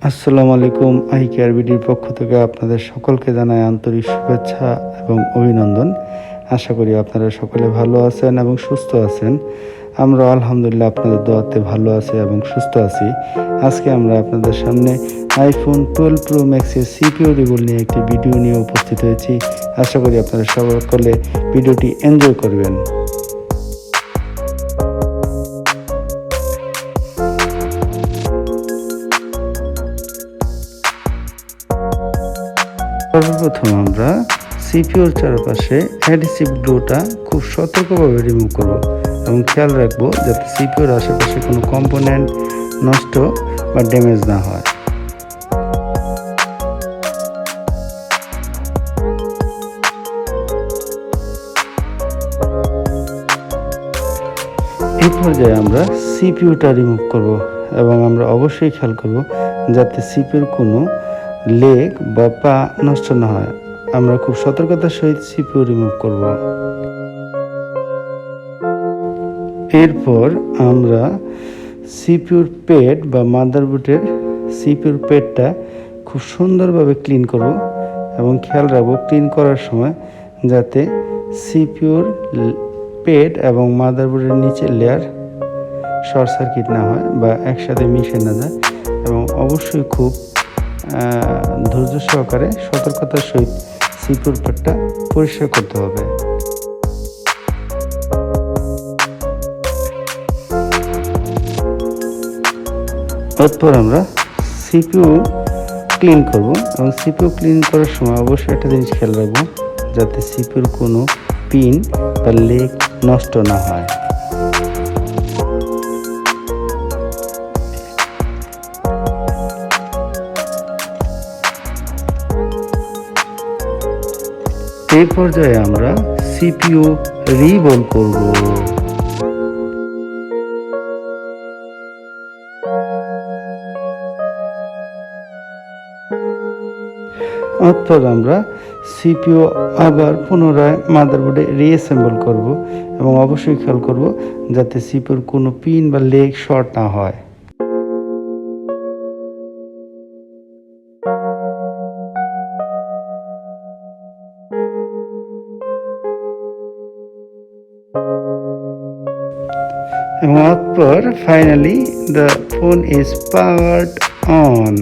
আসসালামু আলাইকুম। আইকেয়ার বিডির পক্ষ থেকে আপনাদের সকলকে জানাই আন্তরিক শুভেচ্ছা এবং অভিনন্দন। আশা করি আপনারা সকলে ভালো আছেন এবং সুস্থ আছেন। আমরা আলহামদুলিল্লাহ আপনাদের দোয়াতে ভালো আছি এবং সুস্থ আছি। আজকে আমরা আপনাদের সামনে আইফোন 12 প্রো ম্যাক্সের সিপিইউ রিবল নিয়ে একটি ভিডিও নিয়ে উপস্থিত হয়েছি। আশা করি আপনারা সকলে ভিডিওটি এনজয় করবেন। সর্বপ্রথম আমরা সিপিইউর চারপাশে অ্যাডিসিভ গ্লুটা খুব সতর্কভাবে রিমুভ করব এবং খেয়াল রাখবো যাতে সিপিইউর আশেপাশে কোনো কম্পোনেন্ট নষ্ট বা ড্যামেজ না হয়। এই পর্যায়ে আমরা সিপিইউটা রিমুভ করব এবং আমরা অবশ্যই খেয়াল করব যাতে সিপিইউর কোনো লেগ বা পা নষ্ট না হয়। আমরা খুব সতর্কতার সহিত সিপিইউ রিমুভ করব। এরপর আমরা সিপিইউর পেড বা মাদারবোর্ডের সিপিইউর পেডটা খুব সুন্দরভাবে ক্লিন করব এবং খেয়াল রাখবো ক্লিন করার সময় যাতে সিপিইউর পেড এবং মাদারবোর্ডের নিচের লেয়ার শর্ট সার্কিট না হয় বা একসাথে মিশে না যায় এবং অবশ্যই খুব ধৈর্য সহকারে সতর্কতার সহিত সিপিইউর পেডটা পরিষ্কার করতে হবে। এরপর আমরা সিপিইউ ক্লিন করব এবং সিপিইউ ক্লিন করার সময় অবশ্যই একটা জিনিস খেয়াল রাখবো যাতে সিপিইউর কোনো পিন বা লেগ নষ্ট না হয়। এই পর্যায়ে আমরা সিপিইউ রিবল করব। অতঃপর আমরা সিপিইউ আবার পুনরায় মাদারবোর্ডে রিঅ্যাসেম্বল করব এবং অবশ্যই খেয়াল করব যাতে সিপিইউর কোনো পিন বা লেগ শর্ট না হয়। এবং অতঃপর finally the phone is powered on.